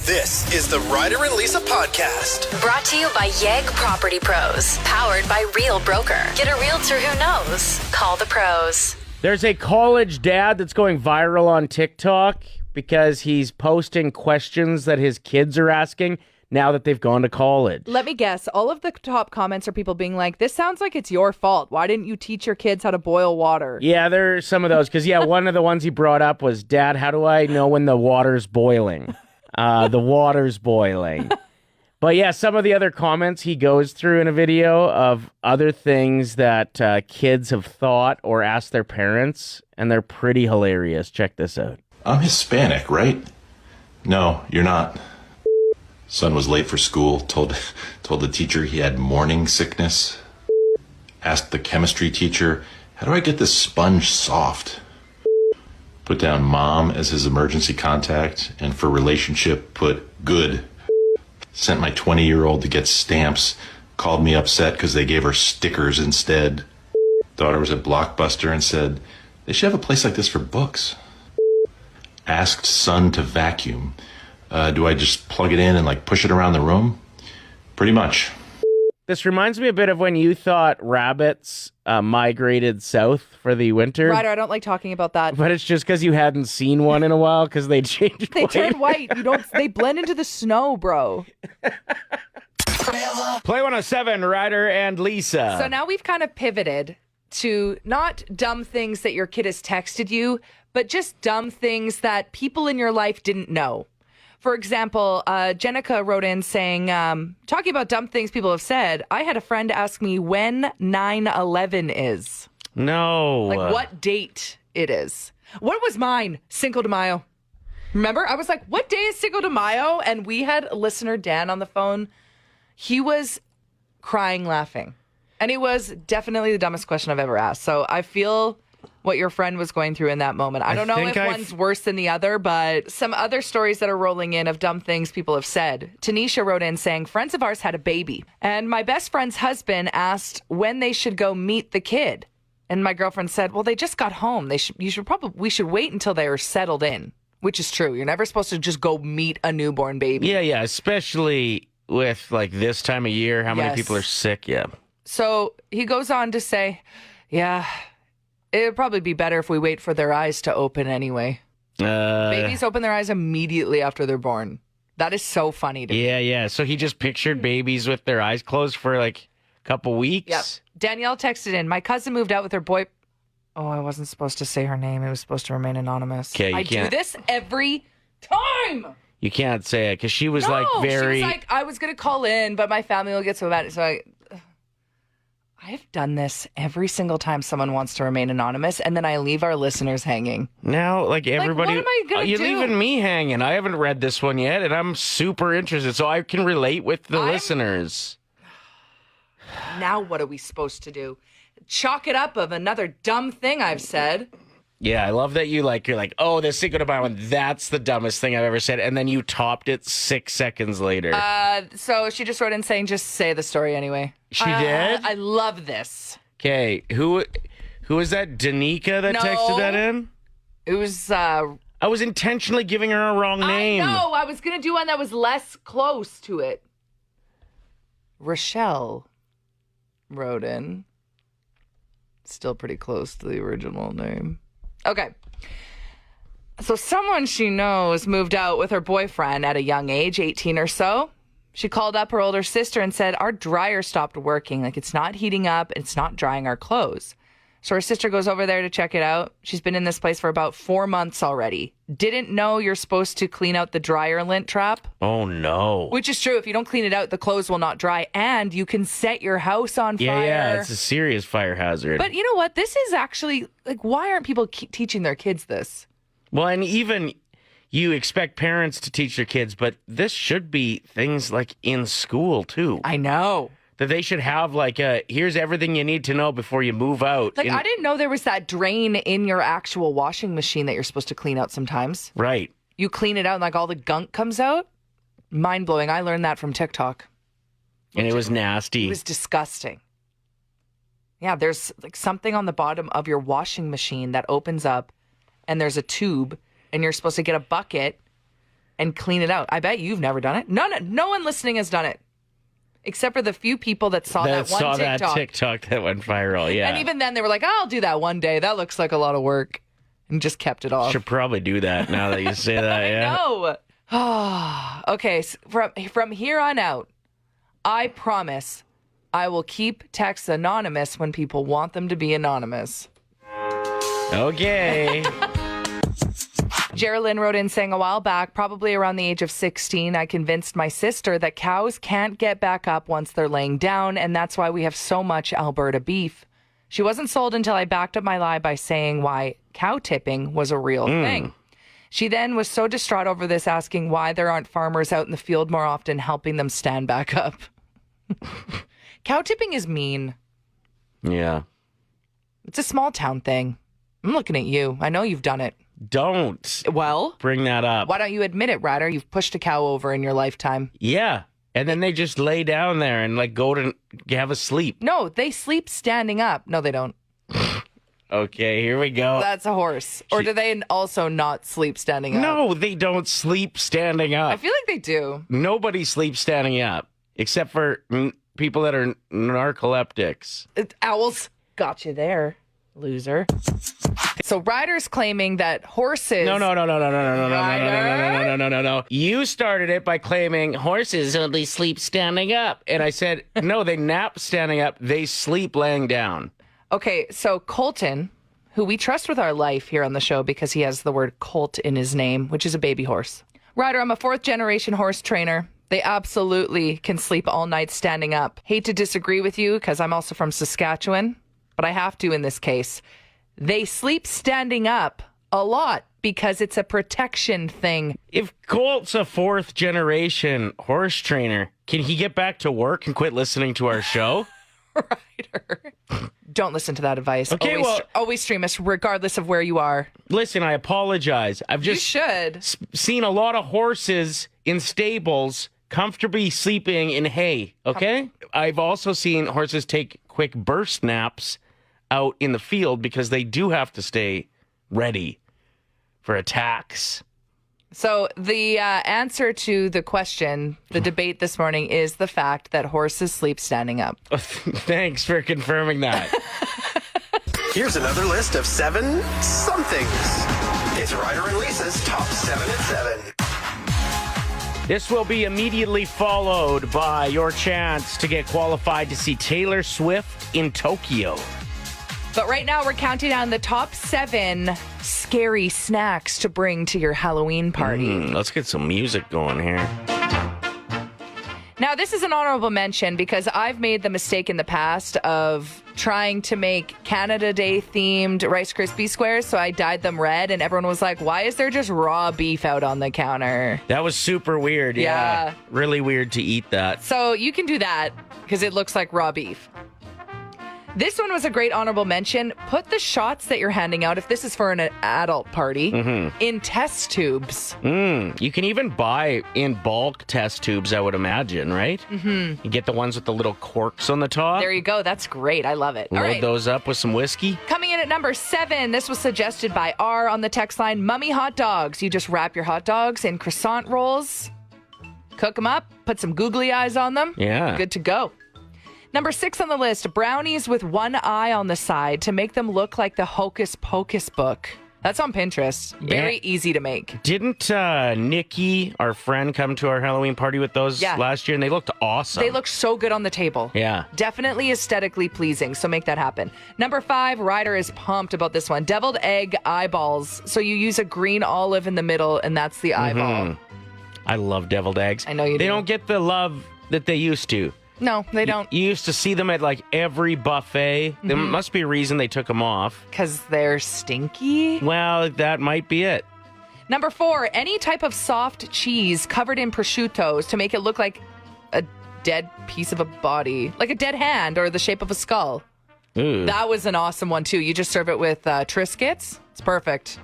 This is the Ryder and Lisa podcast. Brought to you by YEG Property Pros. Powered by Real Broker. Get a realtor who knows. Call the pros. There's a college dad that's going viral on TikTok because he's posting questions that his kids are asking now that they've gone to college. Let me guess. All of the top comments are people being like, this sounds like it's your fault. Why didn't you teach your kids how to boil water? Yeah, there are some of those. Because, one of the ones he brought up was, Dad, how do I know when the water's boiling? The water's boiling. But yeah, some of the other comments he goes through in a video of other things that kids have thought or asked their parents, and they're pretty hilarious. Check this out. I'm Hispanic, right? No, you're not. Son was late for school, told the teacher he had morning sickness. Asked the chemistry teacher, how do I get this sponge soft? Put down mom as his emergency contact, and for relationship, put good. Sent my 20-year-old to get stamps, called me upset because they gave her stickers instead. Daughter was at Blockbuster and said, they should have a place like this for books. Asked son to vacuum. Do I just plug it in and push it around the room? Pretty much. This reminds me a bit of when you thought rabbits migrated south for the winter. Ryder, I don't like talking about that. But it's just because you hadn't seen one in a while because they changed They white. turn white. They blend into the snow, bro. Play 107, Ryder and Lisa. So now we've kind of pivoted to not dumb things that your kid has texted you, but just dumb things that people in your life didn't know. For example, Jenica wrote in saying, talking about dumb things people have said, I had a friend ask me when 9/11 is. No. What date it is. What was mine? Cinco de Mayo. Remember? I was like, what day is Cinco de Mayo? And we had listener Dan on the phone. He was crying, laughing. And it was definitely the dumbest question I've ever asked. So I feel what your friend was going through in that moment. I don't know if one's worse than the other, but some other stories that are rolling in of dumb things people have said. Tanisha wrote in saying, friends of ours had a baby, and my best friend's husband asked when they should go meet the kid. And my girlfriend said, well, they just got home. We should wait until they are settled in, which is true. You're never supposed to just go meet a newborn baby. Yeah, especially with this time of year, how many people are sick, So he goes on to say, yeah, it would probably be better if we wait for their eyes to open anyway. Babies open their eyes immediately after they're born. That is so funny to me. Yeah. So he just pictured babies with their eyes closed for a couple weeks. Yep. Danielle texted in, my cousin moved out with her boy. Oh, I wasn't supposed to say her name. It was supposed to remain anonymous. Okay, I do this every time. You can't say it because she was She very... was like, I was going to call in, but my family will get so mad. So I've done this every single time someone wants to remain anonymous, and then I leave our listeners hanging. Now, everybody... what am I going to do? You're leaving me hanging. I haven't read this one yet, and I'm super interested, so I can relate with the listeners. Now what are we supposed to do? Chalk it up of another dumb thing I've said. Yeah, I love that you're like, oh, this Cinco de Mayo one, that's the dumbest thing I've ever said, and then you topped it 6 seconds later. So she just wrote in saying, just say the story anyway. She did? I love this. Okay, who is that, Danica, that texted that in? It was... I was intentionally giving her a wrong name. I know, I was going to do one that was less close to it. Rochelle wrote in. Still pretty close to the original name. Okay. So someone she knows moved out with her boyfriend at a young age, 18 or so. She called up her older sister and said, our dryer stopped working. It's not heating up. It's not drying our clothes. So her sister goes over there to check it out. She's been in this place for about 4 months already. Didn't know you're supposed to clean out the dryer lint trap. Oh, no. Which is true. If you don't clean it out, the clothes will not dry. And you can set your house on fire. Yeah, it's a serious fire hazard. But you know what? This is actually, why aren't people teaching their kids this? Well, and even you expect parents to teach their kids, but this should be things in school, too. I know. That they should have here's everything you need to know before you move out. I didn't know there was that drain in your actual washing machine that you're supposed to clean out sometimes. Right. You clean it out and all the gunk comes out. Mind blowing. I learned that from TikTok. And it was nasty. It was disgusting. Yeah, there's something on the bottom of your washing machine that opens up and there's a tube and you're supposed to get a bucket and clean it out. I bet you've never done it. No one listening has done it. Except for the few people that saw that one TikTok. That TikTok that went viral, yeah. And even then they were like, I'll do that one day. That looks like a lot of work. And just kept it off. Should probably do that now that you say that, yeah. No. Okay, so from here on out, I promise I will keep texts anonymous when people want them to be anonymous. Okay. Geraldine wrote in saying a while back, probably around the age of 16, I convinced my sister that cows can't get back up once they're laying down, and that's why we have so much Alberta beef. She wasn't sold until I backed up my lie by saying why cow tipping was a real thing. She then was so distraught over this, asking why there aren't farmers out in the field more often helping them stand back up. Cow tipping is mean. Yeah. It's a small town thing. I'm looking at you. I know you've done it. Don't. Well, bring that up. Why don't you admit it, Ryder? You've pushed a cow over in your lifetime. Yeah. And then they just lay down there and like go to have a sleep. No, they sleep standing up. No, they don't. Okay, here we go. That's a horse. Or do they also not sleep standing up? No, they don't sleep standing up. I feel like they do. Nobody sleeps standing up except for people that are narcoleptics. Owls. Got you there, loser. So Ryder's claiming that horses... No. You started it by claiming horses only sleep standing up. And I said, no, they nap standing up. They sleep laying down. Okay, so Colton, who we trust with our life here on the show because he has the word colt in his name, which is a baby horse. Ryder, I'm a 4th-generation horse trainer. They absolutely can sleep all night standing up. Hate to disagree with you because I'm also from Saskatchewan, but I have to in this case. They sleep standing up a lot because it's a protection thing. If Colt's a 4th-generation horse trainer, can he get back to work and quit listening to our show? Ryder. Don't listen to that advice. Okay, always stream us regardless of where you are. Listen, I apologize. I've just you should. Seen a lot of horses in stables comfortably sleeping in hay, okay? I've also seen horses take quick burst naps out in the field because they do have to stay ready for attacks. So the answer to the question, the debate this morning, is the fact that horses sleep standing up. Thanks for confirming that. Here's another list of 7 somethings. It's Ryder and Lisa's top 7 at 7. This will be immediately followed by your chance to get qualified to see Taylor Swift in Tokyo. But right now, we're counting down the top 7 scary snacks to bring to your Halloween party. Let's get some music going here. Now, this is an honorable mention because I've made the mistake in the past of trying to make Canada Day themed Rice Krispie squares. So I dyed them red and everyone was like, why is there just raw beef out on the counter? That was super weird. Yeah. Really weird to eat that. So you can do that because it looks like raw beef. This one was a great honorable mention. Put the shots that you're handing out, if this is for an adult party, in test tubes. You can even buy in bulk test tubes, I would imagine, right? You get the ones with the little corks on the top. There you go. That's great. I love it. Load those up with some whiskey. Coming in at number 7, this was suggested by R on the text line, Mummy hot dogs. You just wrap your hot dogs in croissant rolls, cook them up, put some googly eyes on them. Yeah. Good to go. Number 6 on the list, brownies with one eye on the side to make them look like the Hocus Pocus book. That's on Pinterest. Very easy to make. Didn't Nikki, our friend, come to our Halloween party with those last year? And they looked awesome. They look so good on the table. Yeah. Definitely aesthetically pleasing, so make that happen. Number 5, Ryder is pumped about this one. Deviled egg eyeballs. So you use a green olive in the middle, and that's the eyeball. I love deviled eggs. I know you do. They don't get the love that they used to. No, they don't. You used to see them at like every buffet. There must be a reason they took them off. Because they're stinky? Well, that might be it. Number 4, any type of soft cheese covered in prosciuttos to make it look like a dead piece of a body. Like a dead hand or the shape of a skull. Ooh. That was an awesome one too. You just serve it with Triscuits. It's perfect.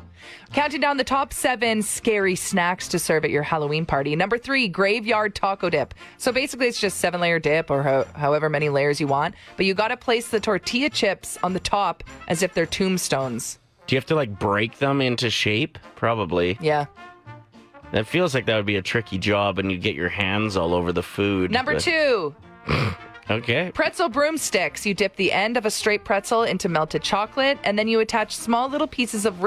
Counting down the top 7 scary snacks to serve at your Halloween party. Number 3, graveyard taco dip. So basically it's just 7-layer dip or however many layers you want. But you got to place the tortilla chips on the top as if they're tombstones. Do you have to like break them into shape? Probably. Yeah. That feels like that would be a tricky job, and you get your hands all over the food. Number 2. Okay. Pretzel broomsticks. You dip the end of a straight pretzel into melted chocolate, and then you attach small little pieces of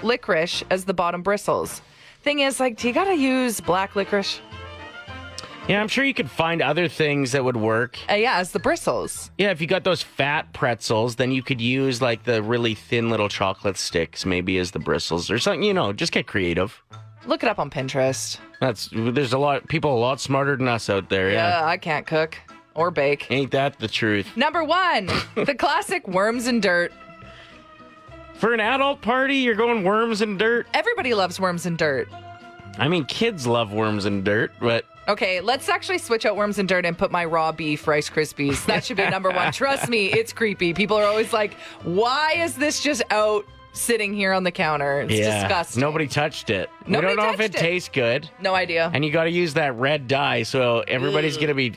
licorice as the bottom bristles. Thing is, like, do you gotta use black licorice? Yeah, I'm sure you could find other things that would work. Yeah, as the bristles. Yeah, if you got those fat pretzels, then you could use like the really thin little chocolate sticks maybe as the bristles or something, just get creative. Look it up on Pinterest. There's people a lot smarter than us out there, yeah. I can't cook or bake. Ain't that the truth? Number 1, the classic worms and dirt. For an adult party, you're going worms and dirt? Everybody loves worms and dirt. I mean, kids love worms and dirt, but... Okay, let's actually switch out worms and dirt and put my raw beef Rice Krispies. That should be number 1. Trust me, it's creepy. People are always like, why is this just out sitting here on the counter? It's disgusting. Nobody touched it. Nobody we don't know if it touched it. tastes good. No idea. And you got to use that red dye, so everybody's going to be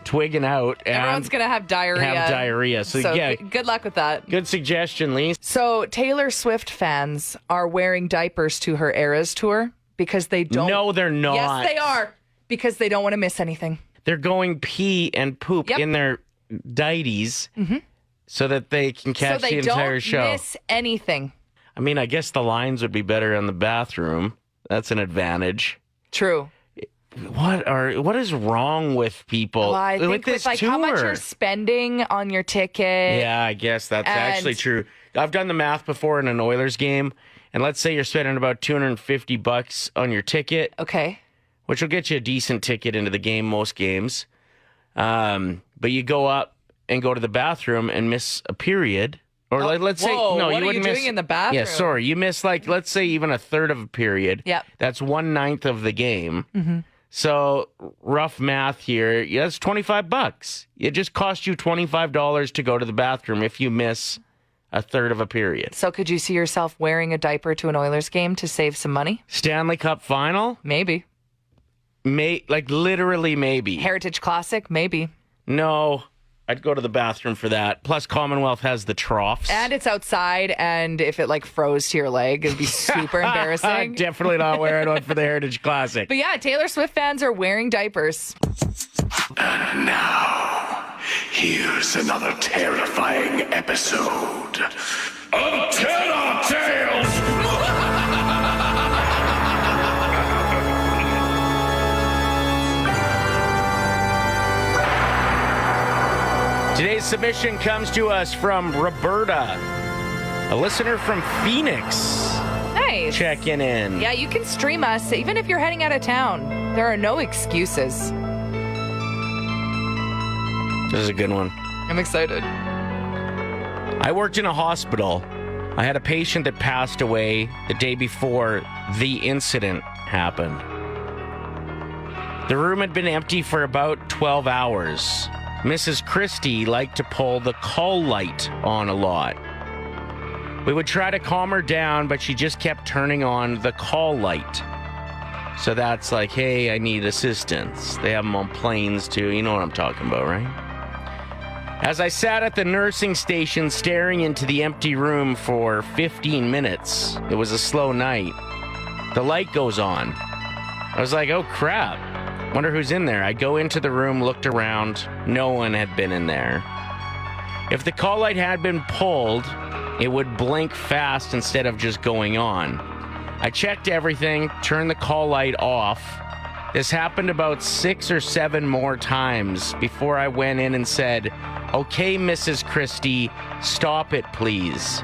twigging out. And everyone's going to have diarrhea. So yeah. Good luck with that. Good suggestion, Lee. So Taylor Swift fans are wearing diapers to her Eras tour because they don't. No, they're not. Yes, they are. Because they don't want to miss anything. They're going pee and poop in their diaties so that they can catch the entire show. So they don't miss anything. I mean, I guess the lines would be better in the bathroom. That's an advantage. True. What is wrong with people? Well, I think with this tour? how much you're spending on your ticket. Yeah, I guess that's actually true. I've done the math before in an Oilers game, and let's say you're spending about $250 on your ticket. Okay. Which will get you a decent ticket into the game, most games. But you go up and go to the bathroom and miss a period. Or let's say, no, what you are wouldn't you miss. doing in the bathroom? Yeah, sorry. You miss, let's say even a third of a period. Yep. That's 1/9 of the game. Mm-hmm. So, rough math here. Yeah, that's $25. It just costs you $25 to go to the bathroom if you miss a third of a period. So could you see yourself wearing a diaper to an Oilers game to save some money? Stanley Cup final? Maybe. Literally maybe. Heritage Classic? Maybe. No, I'd go to the bathroom for that. Plus, Commonwealth has the troughs. And it's outside, and if it froze to your leg, it'd be super embarrassing. Definitely not wearing one for the Heritage Classic. But yeah, Taylor Swift fans are wearing diapers. And now, here's another terrifying episode of Tell Tales. Today's submission comes to us from Roberta, a listener from Phoenix. Nice. Checking in. Yeah, you can stream us even if you're heading out of town. There are no excuses. This is a good one. I'm excited. I worked in a hospital. I had a patient that passed away the day before the incident happened. The room had been empty for about 12 hours. Mrs. Christie liked to pull the call light on a lot. We would try to calm her down, but she just kept turning on the call light. So that's like, hey, I need assistance. They have them on planes too. You know what I'm talking about, right? As I sat at the nursing station staring into the empty room for 15 minutes, it was a slow night. The light goes on. I was like, oh crap. Wonder who's in there. I go into the room, looked around. No one had been in there. If the call light had been pulled, it would blink fast instead of just going on. I checked everything, turned the call light off. This happened about 6 or 7 more times before I went in and said, okay, Mrs. Christie, stop it, please.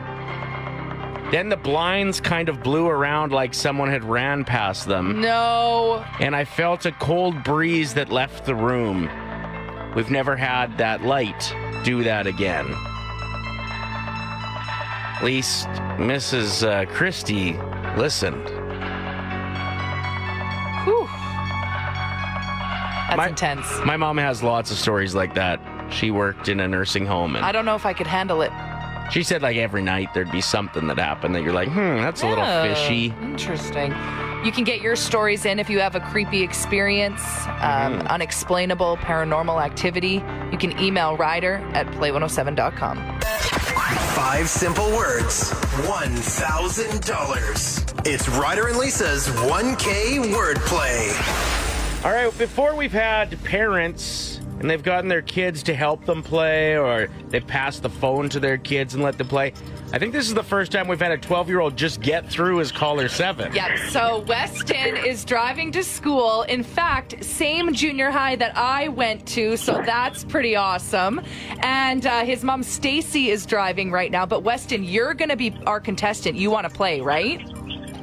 Then the blinds kind of blew around like someone had ran past them. No. And I felt a cold breeze that left the room. We've never had that light do that again. At least Mrs. Christie listened. Whew. That's intense. My mom has lots of stories like that. She worked in a nursing home. And I don't know if I could handle it. she said like every night there'd be something that happened that you're like, that's a little fishy. Interesting. You can get your stories in if you have a creepy experience, unexplainable paranormal activity. You can email Ryder@play107.com. 5 simple words, $1,000. It's Ryder and Lisa's 1K wordplay. All right, before we've had parents and they've gotten their kids to help them play, or they've passed the phone to their kids and let them play. I think this is the first time we've had a 12-year-old just get through as caller 7. Yep. So Weston is driving to school. In fact, same junior high that I went to, so that's pretty awesome. And his mom, Stacy, is driving right now. But Weston, you're going to be our contestant. You want to play, right?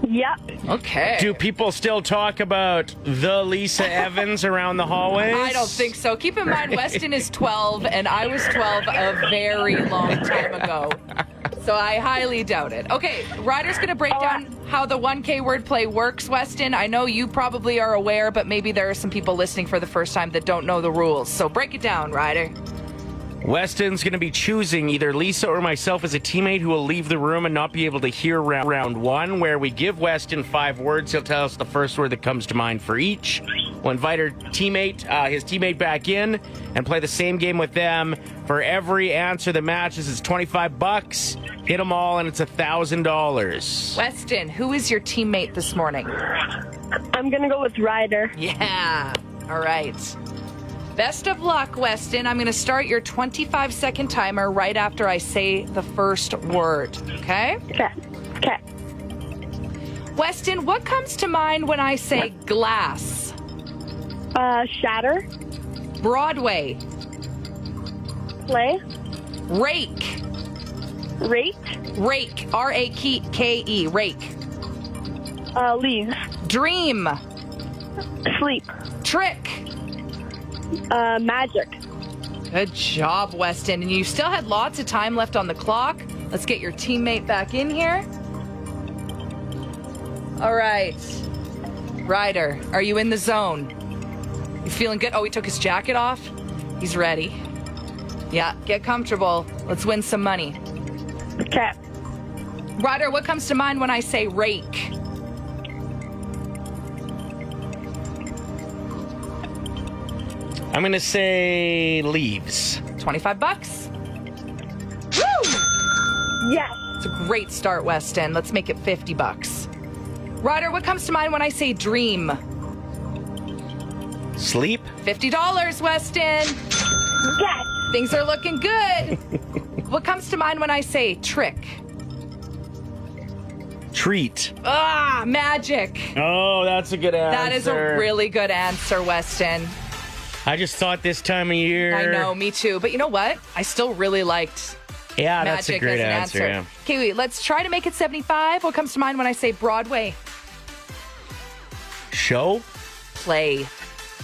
Yep. Okay. Do people still talk about the Lisa Evans around the hallways? I don't think so. Keep in mind, Weston is 12, and I was 12 a very long time ago. So I highly doubt it. Okay, Ryder's going to break down how the 1K wordplay works, Weston. I know you probably are aware, but maybe there are some people listening for the first time that don't know the rules. So break it down, Ryder. Weston's going to be choosing either Lisa or myself as a teammate who will leave the room and not be able to hear round 1, where we give Weston 5 words. He'll tell us the first word that comes to mind for each. We'll invite his teammate back in and play the same game with them. For every answer that matches, it's $25. Hit them all, and it's $1,000. Weston, who is your teammate this morning? I'm going to go with Ryder. Yeah. All right. Best of luck, Weston. I'm going to start your 25-second timer right after I say the first word. Okay? Okay. Weston, what comes to mind when I say glass? Shatter. Broadway. Play. Rake. Rate. Rake. R-A-K-E. Rake. Leaves. Dream. Sleep. Trick. Magic. Good job, Weston. And you still had lots of time left on the clock. Let's get your teammate back in here. All right. Ryder, are you in the zone? You feeling good? Oh, he took his jacket off. He's ready. Yeah, get comfortable. Let's win some money. Okay. Ryder, what comes to mind when I say rake? I'm going to say leaves. $25. Woo! Yes. It's a great start, Weston. Let's make it $50. Ryder, what comes to mind when I say dream? Sleep. $50, Weston. Yes. Things are looking good. What comes to mind when I say trick? Treat. Ah, magic. Oh, that's a good answer. That is a really good answer, Weston. I just thought this time of year. I know, me too. But you know what? I still really liked Yeah, that's a magic great as an answer. Yeah. Okay, wait, let's try to make it 75. What comes to mind when I say Broadway? Show. Play.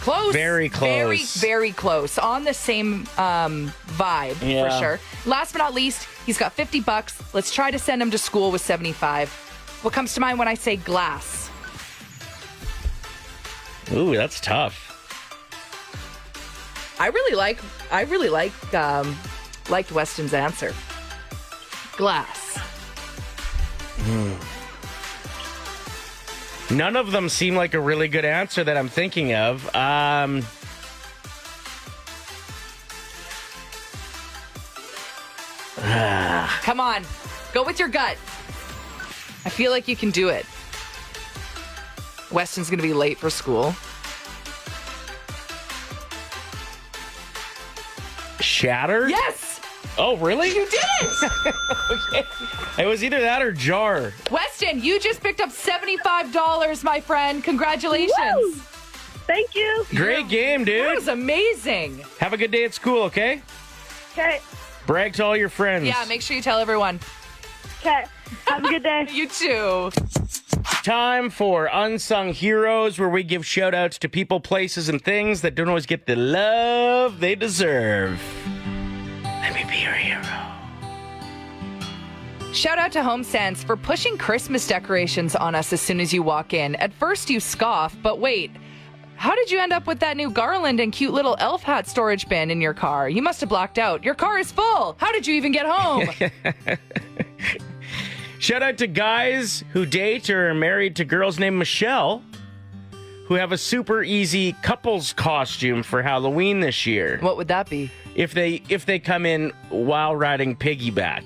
Close. Very close. Very, very close. On the same vibe, for Yeah. sure. Last but not least, he's got $50. Let's try to send him to school with 75. What comes to mind when I say glass? Ooh, that's tough. I really liked Weston's answer. Glass. None of them seem like a really good answer that I'm thinking of. Come on. Go with your gut. I feel like you can do it. Weston's going to be late for school. Shatter? Yes! Oh, really? You did it! Okay. It was either that or jar. Weston, you just picked up $75, my friend. Congratulations. Woo! Thank you. Great game, That dude. was amazing. Have a good day at school, okay? Okay. Brag to all your friends. Yeah, make sure you tell everyone. Okay. Have a good day. You too. Time for Unsung Heroes, where we give shout outs to people, places, and things that don't always get the love they deserve. Let me be your hero. Shout out to HomeSense for pushing Christmas decorations on us as soon as you walk in. At first you scoff, but wait, how did you end up with that new garland and cute little elf hat storage bin in your car? You must have blacked out. Your car is full. How did you even get home? Shout out to guys who date or are married to girls named Michelle, who have a super easy couples costume for Halloween this year. What would that be? If they come in while riding piggyback,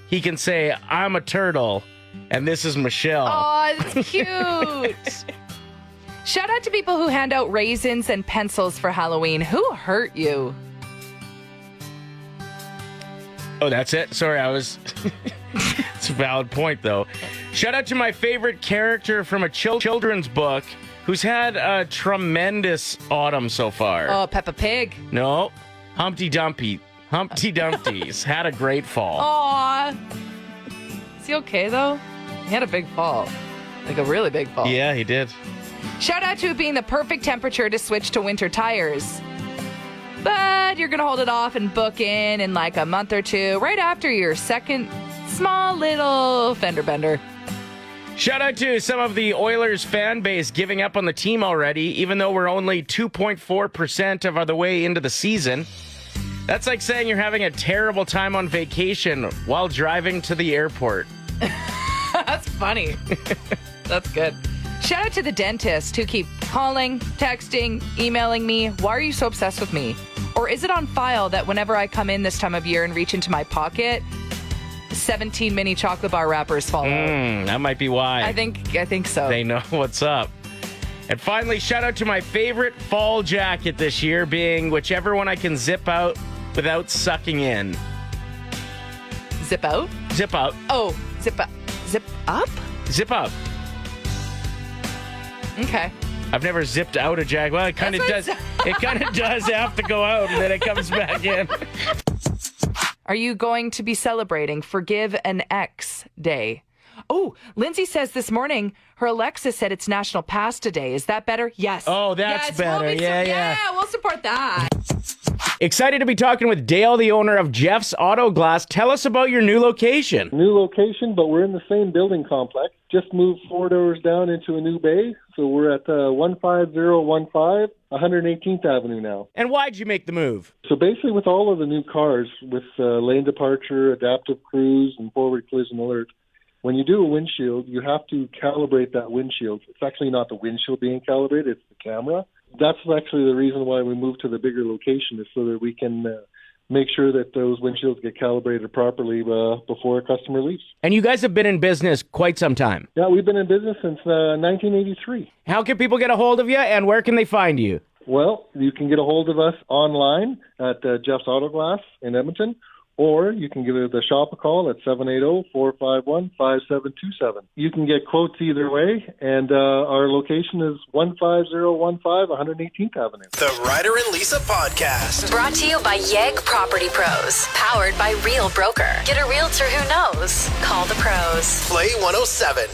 he can say, "I'm a turtle," And this is Michelle. Oh, that's cute. Shout out to people who hand out raisins and pencils for Halloween. Who hurt you? Oh, that's it? Sorry, I was... It's a valid point, though. Shout out to my favorite character from a children's book who's had a tremendous autumn so far. Oh, Peppa Pig. No, Humpty Dumpty. Humpty Dumpty's had a great fall. Aw. Is he okay, though? He had a big fall. Like a really big fall. Yeah, he did. Shout out to it being the perfect temperature to switch to winter tires. But you're going to hold it off and book in like a month or two, right after your second small little fender bender. Shout out to some of the Oilers fan base giving up on the team already, even though we're only 2.4% of the way into the season. That's like saying you're having a terrible time on vacation while driving to the airport. That's funny. That's good. Shout out to the dentist who keep calling, texting, emailing me. Why are you so obsessed with me? Or is it on file that whenever I come in this time of year and reach into my pocket, 17 mini chocolate bar wrappers fall out? That might be why. I think so. They know what's up. And finally, shout out to my favorite fall jacket this year being whichever one I can zip out without sucking in. Zip out? Zip out. Oh, zip up. Zip up? Zip up. Okay. I've never zipped out a jacket. Well, it kind of does. It kind of does have to go out, and then it comes back in. Are you going to be celebrating Forgive an Ex Day? Oh, Lindsay says this morning her Alexa said it's National Pasta Day. Is that better? Yes. Oh, that's yes, better. Yeah, we'll support that. Excited to be talking with Dale, the owner of Jeff's Auto Glass. Tell us about your new location. New location, but we're in the same building complex. Just moved 4 doors down into a new bay. So we're at 15015 118th Avenue now. And why'd you make the move? So basically with all of the new cars, with lane departure, adaptive cruise, and forward collision alert, when you do a windshield, you have to calibrate that windshield. It's actually not the windshield being calibrated, it's the camera. That's actually the reason why we moved to the bigger location, is so that we can make sure that those windshields get calibrated properly before a customer leaves. And you guys have been in business quite some time. Yeah, we've been in business since 1983. How can people get a hold of you, and where can they find you? Well, you can get a hold of us online at Jeff's Auto Glass in Edmonton, or you can give the shop a call at 780-451-5727. You can get quotes either way, and our location is 15015 118th Avenue. The Ryder and Lisa Podcast. Brought to you by YEG Property Pros. Powered by Real Broker. Get a realtor who knows. Call the pros. Play 107.